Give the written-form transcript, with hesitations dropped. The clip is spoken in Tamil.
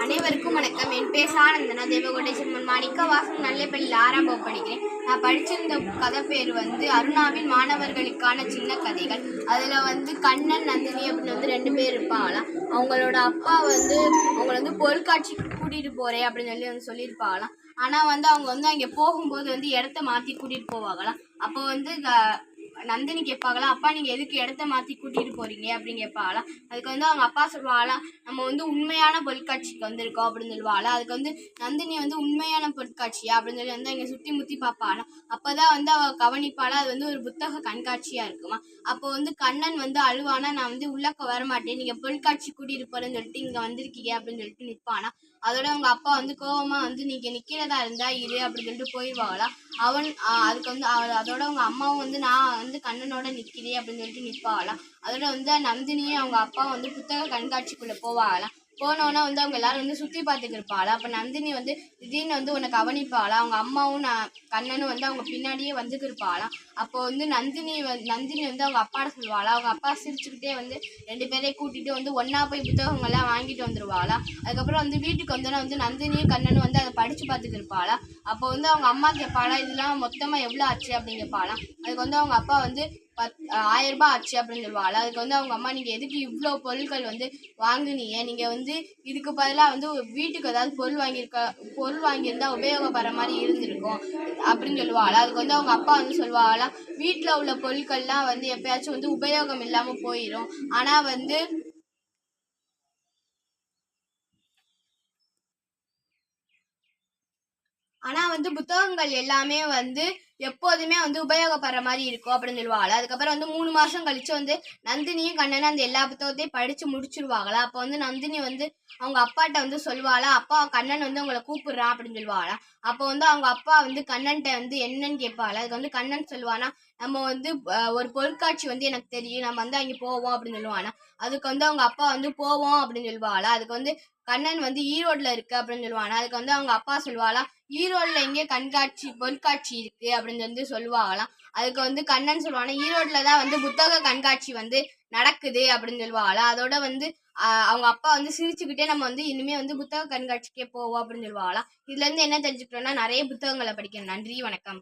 அனைவருக்கும் வணக்கம். என் பேர் ஆனந்தனா. தேவகோட்டை செம்மன் மாணிக்க வாசன் நல்லப்பள்ளியில் 6ஆம் வகுப்பு படிக்கிறேன். நான் படிச்சிருந்த கதை பேர் அருணாவின் மாணவர்களுக்கான சின்ன கதைகள். அதில் கண்ணன் நந்தினி அப்படின்னு 2 பேர் இருப்பாங்களாம். அவங்களோட அப்பா அவங்கள பொருட்காட்சிக்கு கூட்டிகிட்டு போகிறேன் அப்படின்னு சொல்லியிருப்பாங்களாம். ஆனால் அவங்க அங்கே போகும்போது இடத்த மாற்றி கூட்டிகிட்டு போவாங்களாம். அப்போ நந்தினி கேட்பாங்களா, அப்பா நீங்கள் எதுக்கு இடத்த மாற்றி கூட்டிகிட்டு போகிறீங்க அப்படின்னு கேட்பாங்களாம். அதுக்கு அவங்க அப்பா சொல்லுவாங்களாம், நம்ம உண்மையான பொருட்காட்சிக்கு வந்திருக்கோம் அப்படின்னு சொல்லுவாங்களா. அதுக்கு நந்தினி உண்மையான பொருட்காட்சியா அப்படின்னு சொல்லி இங்கே சுற்றி முற்றி பார்ப்பாளாம். அப்போ தான் அவள் கவனிப்பாளா, அது ஒரு புத்தக கண்காட்சியாக இருக்குமா. அப்போ கண்ணன் அழுவானா, நான் உள்ளக்க வரமாட்டேன், நீங்கள் பொருட்காட்சி கூட்டிகிட்டு போகிறேன்னு சொல்லிட்டு இங்கே வந்திருக்கீங்க அப்படின்னு சொல்லிட்டு நிற்பானா. அதோட அவங்க அப்பா கோவமா நீங்கள் நிற்கிறதா இருந்தா இரு அப்படின்னு சொல்லிட்டு போயிடுவாங்களா. அதுக்கு அதோட அவங்க அம்மாவும் நான் கண்ணனோட நிற்கிறேன் அப்படின்னு சொல்லிட்டு நிற்பாங்களாம். அதோட நந்தினியும் அவங்க அப்பா புத்தக கண்காட்சிக்குள்ளே போவாங்களாம். போனோன்னா அவங்க எல்லாரும் சுற்றி பார்த்துட்டு இருப்பாளா. அப்போ நந்தினி திடீர்னு உன்னை கவனிப்பாளா. அவங்க அம்மாவும் கண்ணனும் அவங்க பின்னாடியே வந்துட்டு இருப்பாளாம். அப்போ நந்தினி அவங்க அப்பாட சொல்லுவாளா. அவங்க அப்பா சிரிச்சுக்கிட்டே 2 பேரையும் கூட்டிட்டு ஒன்றா போய் புத்தகங்கள்லாம் வாங்கிட்டு வந்துருவாளா. அதுக்கப்புறம் வீட்டுக்கு வந்தோன்னா நந்தினியும் கண்ணனும் அதை படித்து பார்த்துட்டு இருப்பாளா. அப்போ அவங்க அம்மா கேட்பாளா, இதெல்லாம் மொத்தமாக எவ்வளோ ஆச்சு அப்படின்னு கேட்பாளா. அதுக்கு அவங்க அப்பா 1000 ரூபாய் ஆச்சு அப்படின்னு சொல்லுவாள். அதுக்கு அவங்க அம்மா, நீங்கள் எதுக்கு இவ்வளோ பொருட்கள் வாங்குனீங்க, நீங்கள் இதுக்கு பதிலாக வீட்டுக்கு ஏதாவது பொருள் வாங்கியிருந்தா உபயோகப்படுற மாதிரி இருந்திருக்கும் அப்படின்னு சொல்லுவாள். அதுக்கு அவங்க அப்பா சொல்லுவாங்களா, வீட்டில் உள்ள பொருட்கள்லாம் எப்பயாச்சும் உபயோகம் இல்லாமல் போயிடும். ஆனால் புத்தகங்கள் எல்லாமே எப்போதுமே உபயோகப்படுற மாதிரி இருக்கும் அப்படின்னு சொல்லுவாங்களா. அதுக்கப்புறம் 3 மாதம் கழிச்சு நந்தினியும் கண்ணனும் அந்த எல்லா புத்தகத்தையும் படித்து முடிச்சிருவாங்களா. அப்போ நந்தினி அவங்க அப்பாட்ட சொல்லுவாளா, அப்பா கண்ணன் உங்களை கூப்பிடுறான் அப்படின்னு சொல்லுவாளா. அப்போ அவங்க அப்பா கண்ணன்ட்ட என்னன்னு கேட்பாளா. அதுக்கு கண்ணன் சொல்லுவானா, நம்ம ஒரு பொருட்காட்சி எனக்கு தெரியும், நம்ம அங்கே போவோம் அப்படின்னு சொல்லுவானா. அதுக்கு அவங்க அப்பா போவோம் அப்படின்னு சொல்லுவாளா. அதுக்கு கண்ணன் ஈரோடுல இருக்கு அப்படின்னு சொல்லுவானா. அதுக்கு அவங்க அப்பா சொல்லுவாளா, ஈரோடுல எங்கே பொருட்காட்சி இருக்கு அப்படின்னு சொல்லுவாங்களாம். அதுக்கு கண்ணன் சொல்லுவானா, ஈரோடுல தான் புத்தக கண்காட்சி நடக்குது அப்படின்னு சொல்லுவாங்களா. அதோட அவங்க அப்பா சிரிச்சுக்கிட்டே நம்ம இனிமே புத்தக கண்காட்சிக்கே போவோம் அப்படின்னு சொல்லுவாங்களாம். இதுல இருந்து என்ன தெரிஞ்சுக்கிட்டோம்னா, நிறைய புத்தகங்களை படிக்கணும். நன்றி, வணக்கம்.